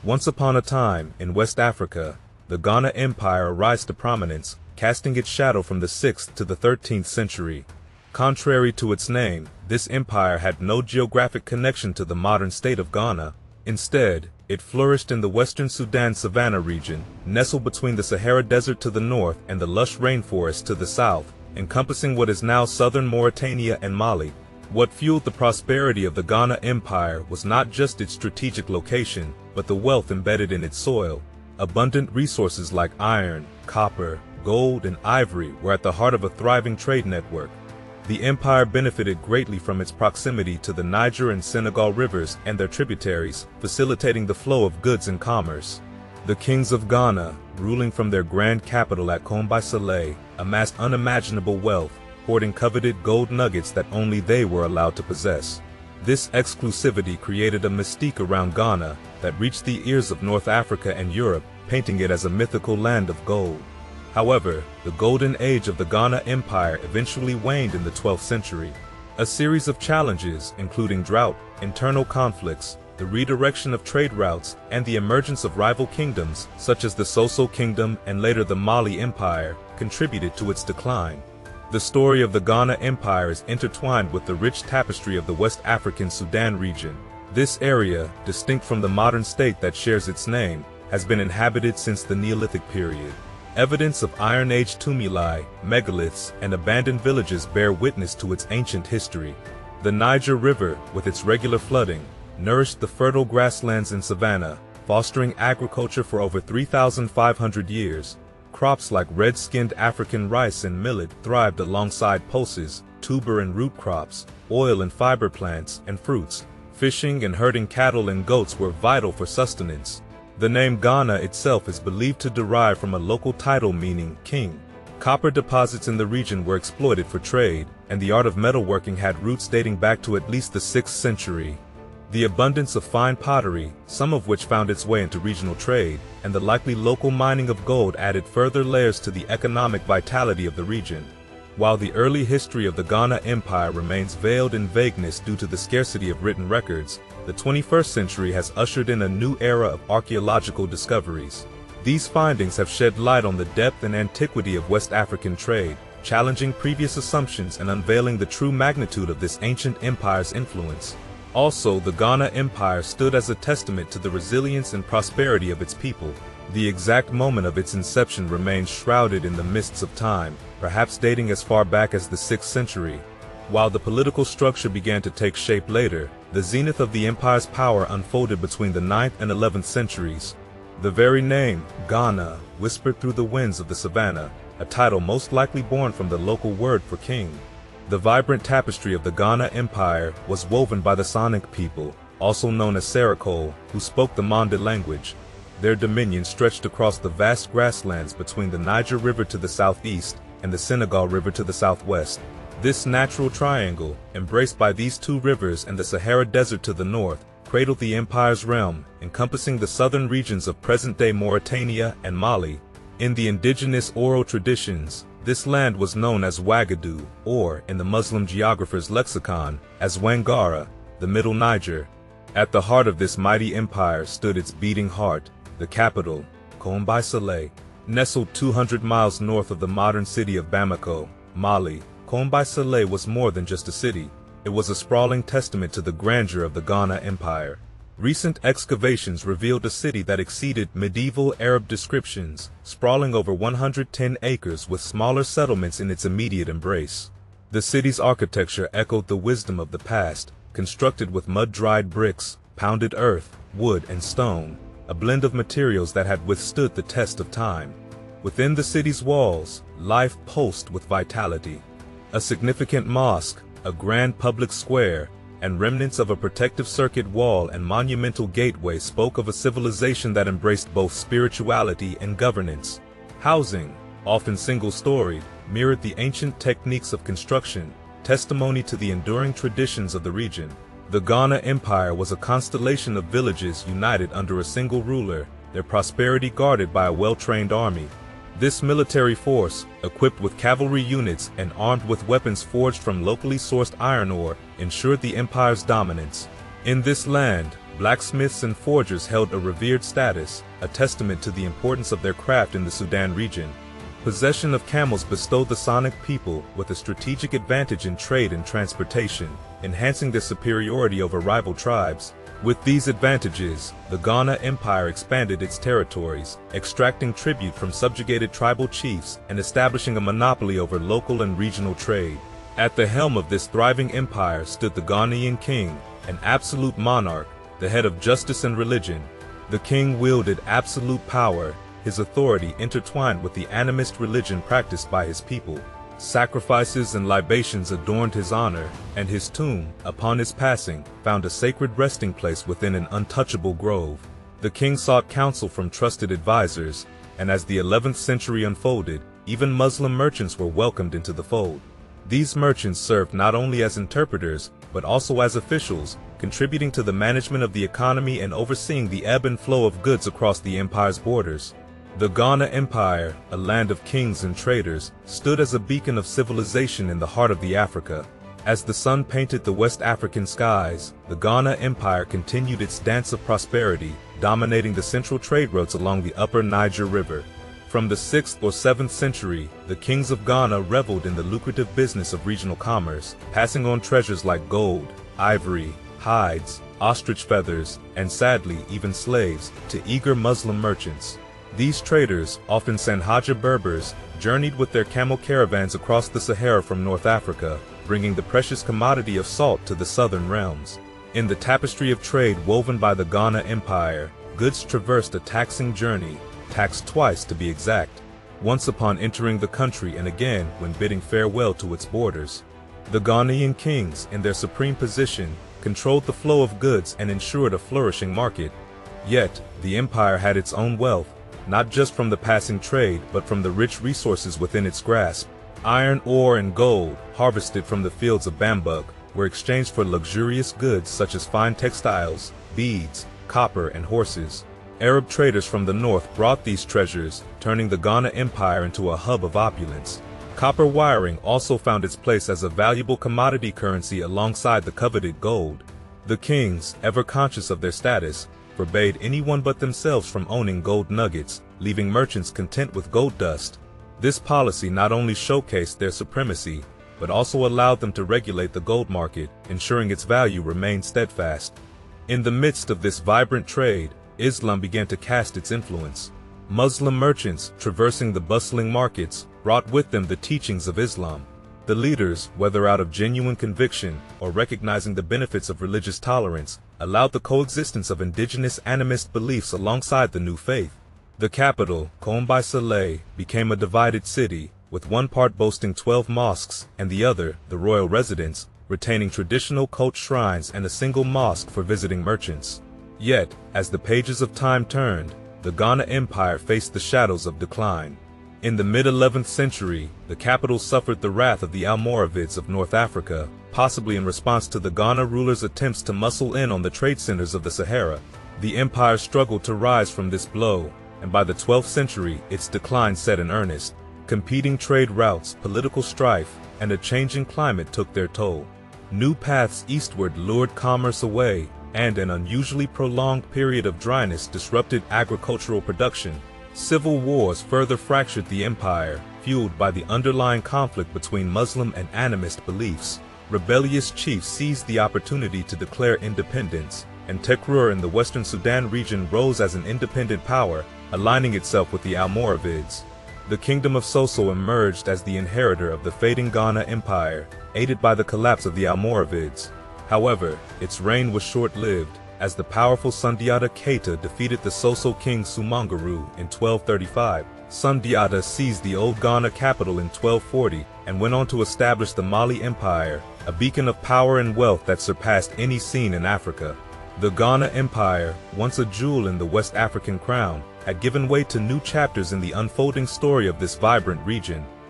Once upon a time, in West Africa, the Ghana Empire arose to prominence, casting its shadow from the 6th to the 13th century. Contrary to its name, this empire had no geographic connection to the modern state of Ghana. Instead, it flourished in the western Sudan savanna region, nestled between the Sahara Desert to the north and the lush rainforest to the south, encompassing what is now southern Mauritania and Mali. What fueled the prosperity of the Ghana Empire was not just its strategic location, but the wealth embedded in its soil. Abundant resources like iron, copper, gold, and ivory were at the heart of a thriving trade network. The empire benefited greatly from its proximity to the Niger and Senegal rivers and their tributaries, facilitating the flow of goods and commerce. The kings of Ghana, ruling from their grand capital at Kombai-Saleh, amassed unimaginable wealth, hoarding coveted gold nuggets that only they were allowed to possess. This exclusivity created a mystique around Ghana that reached the ears of North Africa and Europe, painting it as a mythical land of gold. However, the golden age of the Ghana Empire eventually waned in the 12th century. A series of challenges, including drought, internal conflicts, the redirection of trade routes, and the emergence of rival kingdoms, such as the Soso Kingdom and later the Mali Empire, contributed to its decline. The story of the Ghana Empire is intertwined with the rich tapestry of the West African Sudan region. This area, distinct from the modern state that shares its name, has been inhabited since the Neolithic period. Evidence of Iron Age tumuli, megaliths, and abandoned villages bear witness to its ancient history. The Niger River, with its regular flooding, nourished the fertile grasslands in savanna, fostering agriculture for over 3,500 years. Crops like red-skinned African rice and millet thrived alongside pulses, tuber and root crops, oil and fiber plants, and fruits. Fishing and herding cattle and goats were vital for sustenance. The name Ghana itself is believed to derive from a local title meaning king. Copper deposits in the region were exploited for trade, and the art of metalworking had roots dating back to at least the 6th century. The abundance of fine pottery, some of which found its way into regional trade, and the likely local mining of gold added further layers to the economic vitality of the region. While the early history of the Ghana Empire remains veiled in vagueness due to the scarcity of written records, the 21st century has ushered in a new era of archaeological discoveries. These findings have shed light on the depth and antiquity of West African trade, challenging previous assumptions and unveiling the true magnitude of this ancient empire's influence. Also, the Ghana Empire stood as a testament to the resilience and prosperity of its people. The exact moment of its inception remains shrouded in the mists of time, perhaps dating as far back as the 6th century. While the political structure began to take shape later, the zenith of the empire's power unfolded between the 9th and 11th centuries. The very name, Ghana, whispered through the winds of the savannah, a title most likely born from the local word for king. The vibrant tapestry of the Ghana Empire was woven by the Soninke people, also known as Saracol, who spoke the Mande language. Their dominion stretched across the vast grasslands between the Niger River to the southeast and the Senegal River to the southwest. This natural triangle, embraced by these two rivers and the Sahara Desert to the north, cradled the empire's realm, encompassing the southern regions of present-day Mauritania and Mali. In the indigenous oral traditions, this land was known as Ouagadougou, or, in the Muslim geographer's lexicon, as Wangara, the Middle Niger. At the heart of this mighty empire stood its beating heart, the capital, Kombai-Saleh. Nestled 200 miles north of the modern city of Bamako, Mali, Kombai-Saleh was more than just a city. It was a sprawling testament to the grandeur of the Ghana Empire. Recent excavations revealed a city that exceeded medieval Arab descriptions, sprawling over 110 acres with smaller settlements in its immediate embrace. The city's architecture echoed the wisdom of the past, constructed with mud-dried bricks, pounded earth, wood, and stone, a blend of materials that had withstood the test of time. Within the city's walls, life pulsed with vitality. A significant mosque, a grand public square, and remnants of a protective circuit wall and monumental gateway spoke of a civilization that embraced both spirituality and governance. Housing, often single-storied, mirrored the ancient techniques of construction, testimony to the enduring traditions of the region. The Ghana Empire was a constellation of villages united under a single ruler, their prosperity guarded by a well-trained army. This military force, equipped with cavalry units and armed with weapons forged from locally sourced iron ore, ensured the empire's dominance. In this land, Blacksmiths and forgers held a revered status, a testament to the importance of their craft in the Sudan region. Possession of camels bestowed the Soninke people with a strategic advantage in trade and transportation, enhancing their superiority over rival tribes. With these advantages, the Ghana Empire expanded its territories, extracting tribute from subjugated tribal chiefs and establishing a monopoly over local and regional trade. At the helm of this thriving empire stood the Ghanaian king, an absolute monarch, the head of justice and religion. The king wielded absolute power, his authority intertwined with the animist religion practiced by his people. Sacrifices and libations adorned his honor, and his tomb, upon his passing, found a sacred resting place within an untouchable grove. The king sought counsel from trusted advisors, and as the 11th century unfolded, even Muslim merchants were welcomed into the fold. These merchants served not only as interpreters, but also as officials, contributing to the management of the economy and overseeing the ebb and flow of goods across the empire's borders. The Ghana Empire, a land of kings and traders, stood as a beacon of civilization in the heart of the Africa. As the sun painted the West African skies, the Ghana Empire continued its dance of prosperity, dominating the central trade routes along the upper Niger River. From the 6th or 7th century, the kings of Ghana reveled in the lucrative business of regional commerce, passing on treasures like gold, ivory, hides, ostrich feathers, and sadly even slaves, to eager Muslim merchants. These traders, often Sanhaja Berbers, journeyed with their camel caravans across the Sahara from North Africa, bringing the precious commodity of salt to the southern realms. In the tapestry of trade woven by the Ghana Empire, goods traversed a taxing journey, taxed twice to be exact, once upon entering the country and again when bidding farewell to its borders. The Ghanaian kings, in their supreme position, controlled the flow of goods and ensured a flourishing market. Yet, the empire had its own wealth, not just from the passing trade, but from the rich resources within its grasp. Iron ore and gold, harvested from the fields of Bambuk, were exchanged for luxurious goods such as fine textiles, beads, copper, and horses. Arab traders from the north brought these treasures, turning the Ghana Empire into a hub of opulence. Copper wiring also found its place as a valuable commodity currency alongside the coveted gold. The kings, ever conscious of their status, forbade anyone but themselves from owning gold nuggets, leaving merchants content with gold dust. This policy not only showcased their supremacy, but also allowed them to regulate the gold market, ensuring its value remained steadfast. In the midst of this vibrant trade, Islam began to cast its influence. Muslim merchants, traversing the bustling markets, brought with them the teachings of Islam. The leaders, whether out of genuine conviction or recognizing the benefits of religious tolerance, allowed the coexistence of indigenous animist beliefs alongside the new faith. The capital, Sahel, became a divided city, with one part boasting 12 mosques and the other, the royal residence, retaining traditional cult shrines and a single mosque for visiting merchants. Yet, as the pages of time turned, the Ghana Empire faced the shadows of decline. In the mid-11th century, the capital suffered the wrath of the Almoravids of North Africa, possibly in response to the Ghana rulers' attempts to muscle in on the trade centers of the Sahara. The empire struggled to rise from this blow, and by the 12th century, its decline set in earnest. Competing trade routes, political strife, and a changing climate took their toll. New paths eastward lured commerce away, and an unusually prolonged period of dryness disrupted agricultural production. Civil wars further fractured the empire, fueled by the underlying conflict between Muslim and animist beliefs. Rebellious chiefs seized the opportunity to declare independence, and Tekrur in the western Sudan region rose as an independent power, aligning itself with the Almoravids. The kingdom of Soso emerged as the inheritor of the fading Ghana Empire, aided by the collapse of the Almoravids. However, its reign was short-lived, as the powerful Sundiata Keita defeated the Soso king Sumangaru in 1235. Sundiata seized the old Ghana capital in 1240 and went on to establish the Mali Empire, a beacon of power and wealth that surpassed any seen in Africa. The Ghana Empire, once a jewel in the West African crown, had given way to new chapters in the unfolding story of this vibrant region.